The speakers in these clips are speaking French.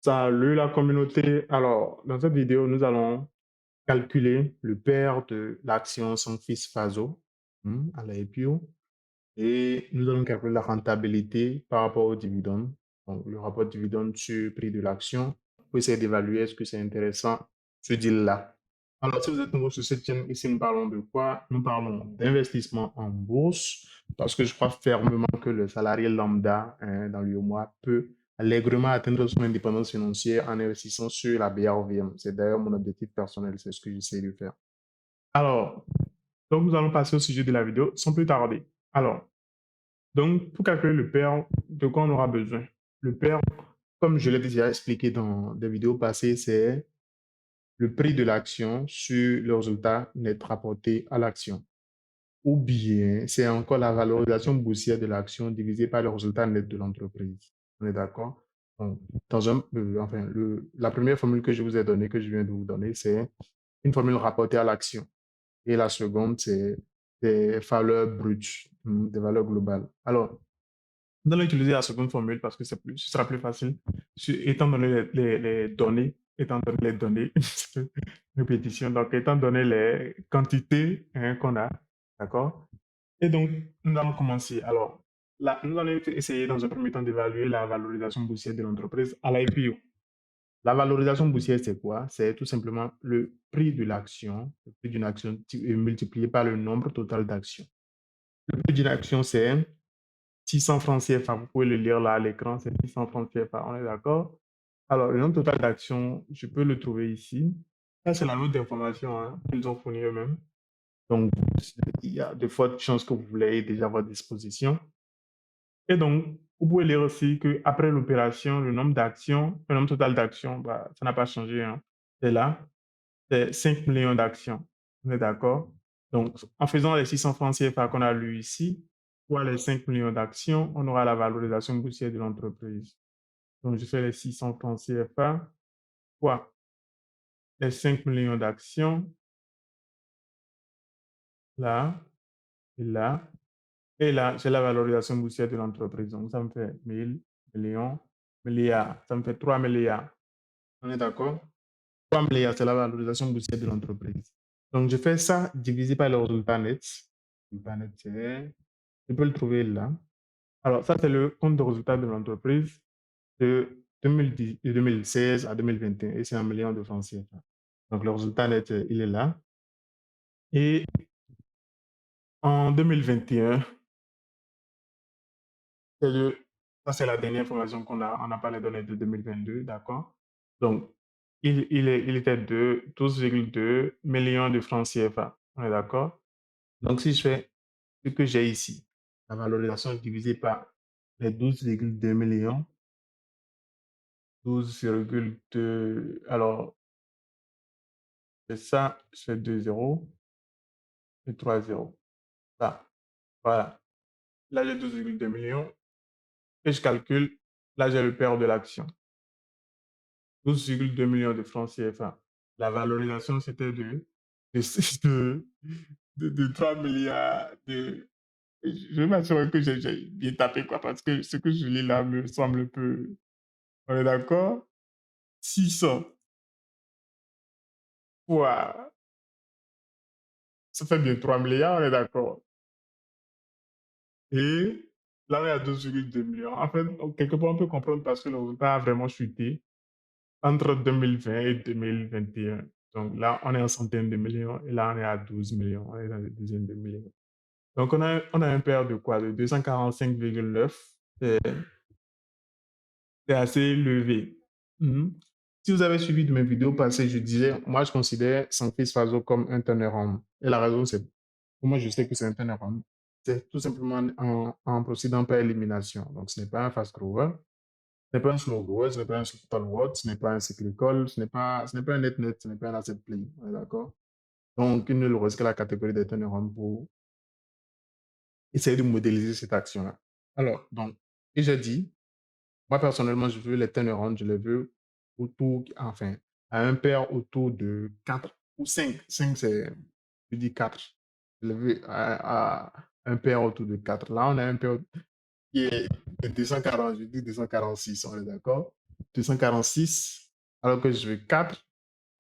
Salut la communauté. Alors, dans cette vidéo, nous allons calculer le pair de l'action sans fils Faso à la IPO et nous allons calculer la rentabilité par rapport au dividende. Donc, le rapport dividende sur prix de l'action pour essayer d'évaluer est-ce que c'est intéressant ce deal-là. Alors, si vous êtes nouveau sur cette chaîne, ici nous parlons de quoi? Nous parlons d'investissement en bourse parce que je crois fermement que le salarié lambda dans le mois peut allègrement atteindre son indépendance financière en investissant sur la BRVM. C'est d'ailleurs mon objectif personnel, c'est ce que j'essaie de faire. Alors, donc nous allons passer au sujet de la vidéo sans plus tarder. Alors, donc pour calculer le pair, de quoi on aura besoin? Le pair, comme je l'ai déjà expliqué dans des vidéos passées, c'est le prix de l'action sur le résultat net rapporté à l'action. Ou bien, c'est encore la valorisation boursière de l'action divisée par le résultat net de l'entreprise. On est d'accord? Donc, la première formule que je vous ai donnée, que je viens de vous donner, c'est une formule rapportée à l'action. Et la seconde, c'est des valeurs brutes, des valeurs globales. Alors, nous allons utiliser la seconde formule parce que ce sera plus facile, étant donné les données, répétition, donc étant donné les quantités qu'on a, d'accord? Et donc, nous allons commencer. Alors, là, nous allons essayer dans un premier temps d'évaluer la valorisation boursière de l'entreprise à l'IPO. La valorisation boursière, c'est quoi? C'est tout simplement le prix de l'action, le prix d'une action multiplié par le nombre total d'actions. Le prix d'une action, c'est 600 francs CFA. Vous pouvez le lire là à l'écran, c'est 600 francs CFA. On est d'accord? Alors, le nombre total d'actions, je peux le trouver ici. Ça, c'est la note d'information qu'ils ont fournie eux-mêmes. Donc, il y a de fortes chances que vous l'ayez déjà à votre disposition. Et donc, vous pouvez lire aussi qu'après l'opération, le nombre d'actions, le nombre total d'actions, ça n'a pas changé. C'est là, c'est 5 millions d'actions. On est d'accord? Donc, en faisant les 600 francs CFA qu'on a lu ici, fois les 5 millions d'actions, on aura la valorisation boursière de l'entreprise. Donc, je fais les 600 francs CFA fois les 5 millions d'actions, là, et là. Et là, j'ai la valorisation boursière de l'entreprise. Donc, ça me fait 1000, millions, milliards. Ça me fait 3 milliards. On est d'accord? 3 milliards, c'est la valorisation boursière de l'entreprise. Donc, je fais ça divisé par le résultat net. Le résultat net, je peux le trouver là. Alors, ça, c'est le compte de résultat de l'entreprise de 2016 à 2021. Et c'est 1 million de francs CFA. Donc, le résultat net, il est là. Et en 2021, ça, c'est la dernière information qu'on a. On n'a pas les données de 2022, d'accord? Donc, il était de 12,2 millions de francs CFA. On est d'accord? Donc, si je fais ce que j'ai ici, la valorisation divisée par les 12,2 millions, 12,2, alors, c'est ça, je fais 2 zéros et 3 zéros. Là, voilà. Là, j'ai 12,2 millions et je calcule. Là, j'ai le pair de l'action. 12,2 millions de francs CFA. La valorisation, c'était de 3 milliards de... Je vais m'assurer que j'ai bien tapé, quoi, parce que ce que je lis là me semble un peu... On est d'accord? 600 fois... Ça fait bien 3 milliards, on est d'accord. Et là, on est à 12,2 millions. En fait, quelque part, on peut comprendre parce que le résultat a vraiment chuté entre 2020 et 2021. Donc là, on est en centaines de millions et là, on est à 12 millions. On est dans des dizaines de millions. Donc, on a un pair de quoi? De 245,9. C'est assez élevé. Mhm. Si vous avez suivi de mes vidéos passées, je disais, moi, je considère Sankey Faso comme un turnaround. Et la raison, c'est, pour moi, je sais que c'est un turnaround. C'est tout simplement en procédant par élimination. Donc, ce n'est pas un fast grower, ce n'est pas un slow grower, ce n'est pas un stalwart, ce n'est pas un cyclical, ce n'est pas un net, ce n'est pas un asset play. On est d'accord? Donc, il ne lui reste que la catégorie des turnarounds pour essayer de modéliser cette action-là. Alors, donc, et j'ai dit, moi, personnellement, je veux les turnarounds, je les veux autour, enfin, à un pair autour de 4 ou 5. 5, c'est, je dis 4. Je les veux à un pair autour de 4. Là, on a un pair qui est de 240, je dis 246, on est d'accord? 246, alors que je veux 4.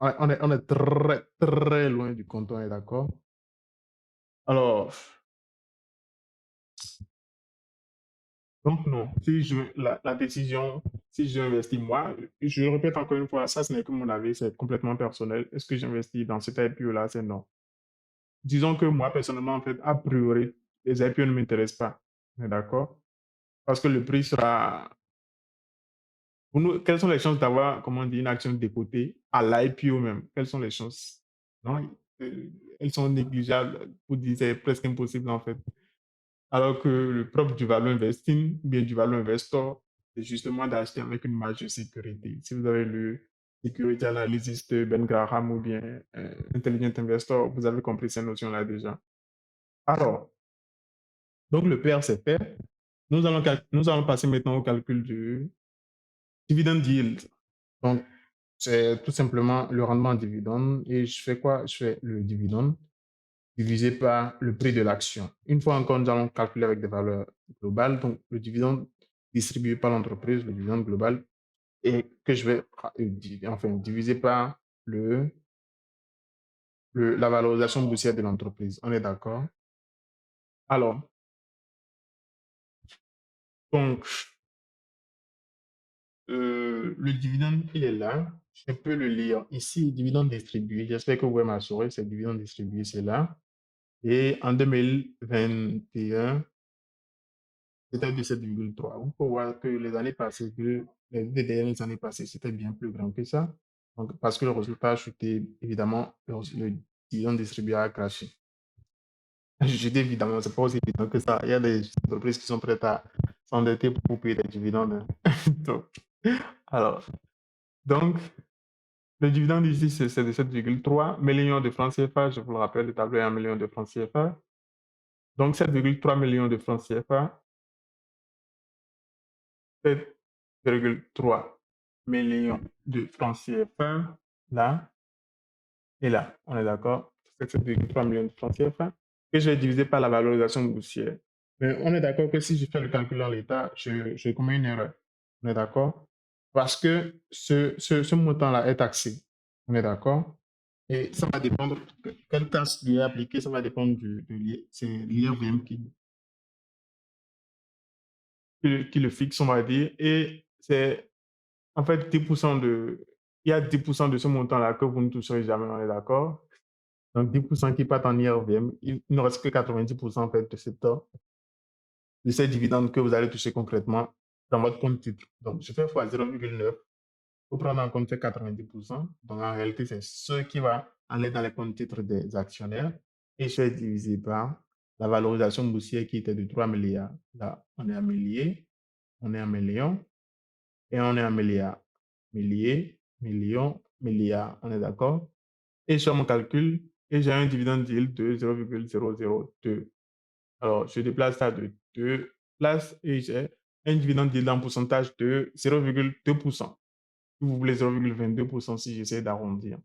On est très, très loin du compte, on est d'accord? Alors, donc non, si la décision, si j'investis moi, je le répète encore une fois, ça ce n'est que mon avis, c'est complètement personnel. Est-ce que j'investis dans cet IPO-là? C'est non. Disons que moi, personnellement, en fait, a priori, les IPO ne m'intéressent pas. On est d'accord? Parce que le prix sera. Pour nous, quelles sont les chances d'avoir, comment on dit, une action décotée à l'IPO même? Quelles sont les chances? Non, elles sont négligeables. Pour dire, c'est presque impossible, en fait. Alors que le propre du value investing, ou bien du value investor, c'est justement d'acheter avec une marge de sécurité. Si vous avez lu Security Analyst Ben Graham ou bien Intelligent Investor, vous avez compris ces notions-là déjà. Alors, donc le PR, c'est fait. Nous allons passer maintenant au calcul du dividend yield. Donc, c'est tout simplement le rendement en dividende. Et je fais quoi? Je fais le dividende divisé par le prix de l'action. Une fois encore, nous allons calculer avec des valeurs globales. Donc, le dividende distribué par l'entreprise, le dividende global, et que je vais enfin, diviser par la valorisation boursière de l'entreprise. On est d'accord? Alors, donc, le dividende, il est là. Je peux le lire ici, dividende distribué. J'espère que vous pouvez m'assurer, c'est dividende distribué, c'est là. Et en 2021, c'était de 7,3. Vous pouvez voir que les années passées, les deux dernières années passées, c'était bien plus grand que ça. Donc, parce que le résultat a chuté, évidemment, le dividende distribué a craché. Je dis évidemment, c'est pas aussi évident que ça. Il y a des entreprises qui sont prêtes à s'endetter pour payer des dividendes. Donc, alors, donc, le dividende ici, c'est de 7,3 millions de francs CFA. Je vous le rappelle, le tableau est en millions de francs CFA. Donc, 7,3 millions de francs CFA. 7,3 millions de francs CFA, là et là. On est d'accord? C'est 7,3 millions de francs CFA que je vais diviser par la valorisation boursière. Mais on est d'accord que si je fais le calcul en l'état, je commets une erreur. On est d'accord? Parce que ce montant-là est taxé. On est d'accord? Et ça va dépendre, quelle taxe lui est appliquée, ça va dépendre c'est l'IRVM qui le fixe, on va dire. Et c'est en fait 10% il y a 10% de ce montant-là que vous ne toucherez jamais, on est d'accord? Donc 10% qui partent en IRVM, il ne reste que 90% en fait de ces dividendes que vous allez toucher concrètement dans votre compte titre. Donc je fais fois 0,9 pour prendre en compte ces 90%. Donc en réalité, c'est ce qui va aller dans les comptes titres des actionnaires et je vais diviser par la valorisation boursière qui était de 3 milliards. Là, on est à milliers, on est à millions et on est à milliards. Milliers, millions, milliards, on est d'accord? Et je fais mon calcul et j'ai un dividende yield de 0,002. Alors, je déplace ça de 2 places et j'ai un dividende yield en pourcentage de 0,2%. Si vous voulez 0,22% si j'essaie d'arrondir.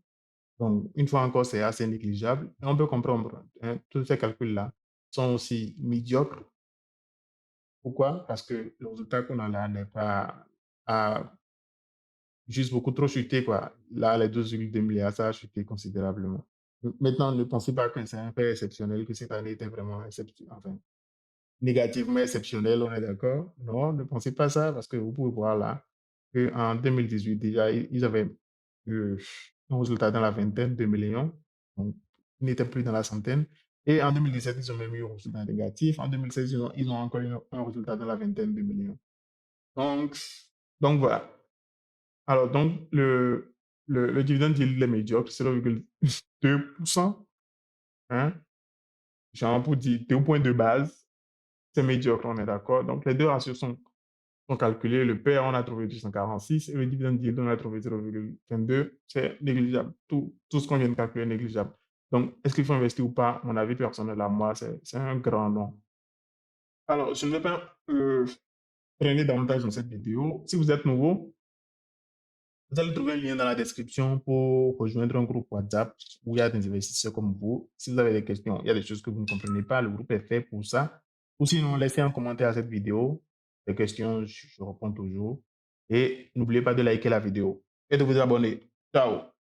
Donc, une fois encore, c'est assez négligeable. Et on peut comprendre, hein, tous ces calculs-là sont aussi médiocres. Pourquoi? Parce que le résultat qu'on a là n'est pas à juste beaucoup trop chuté, quoi. Là, les 12,2 milliards, ça a chuté considérablement. Maintenant, ne pensez pas que c'est un fait exceptionnel, que cette année était vraiment exceptionnelle, enfin, négativement exceptionnelle, on est d'accord? Non, ne pensez pas ça, parce que vous pouvez voir là qu'en 2018, déjà, ils avaient eu un résultat dans la vingtaine de millions, donc ils n'étaient plus dans la centaine. Et en 2017, ils ont même eu un résultat négatif. En 2016, ils ont encore eu un résultat dans la vingtaine de millions. Donc, donc voilà. Alors, donc, le dividende yield est médiocre, 0,2%. Hein? Genre, pour dire 2 points de base, c'est médiocre, on est d'accord. Donc, les deux ratios sont calculés. Le PR, on a trouvé 246 et le dividende yield, on a trouvé 0,22. C'est négligeable. Tout ce qu'on vient de calculer est négligeable. Donc, est-ce qu'il faut investir ou pas? Mon avis personnel à moi, c'est un grand non. Alors, je ne vais pas traîner davantage dans cette vidéo. Si vous êtes nouveau, vous allez trouver un lien dans la description pour rejoindre un groupe WhatsApp où il y a des investisseurs comme vous. Si vous avez des questions, il y a des choses que vous ne comprenez pas, le groupe est fait pour ça. Ou sinon, laissez un commentaire à cette vidéo. Des questions, je réponds toujours. et n'oubliez pas de liker la vidéo et de vous abonner. Ciao!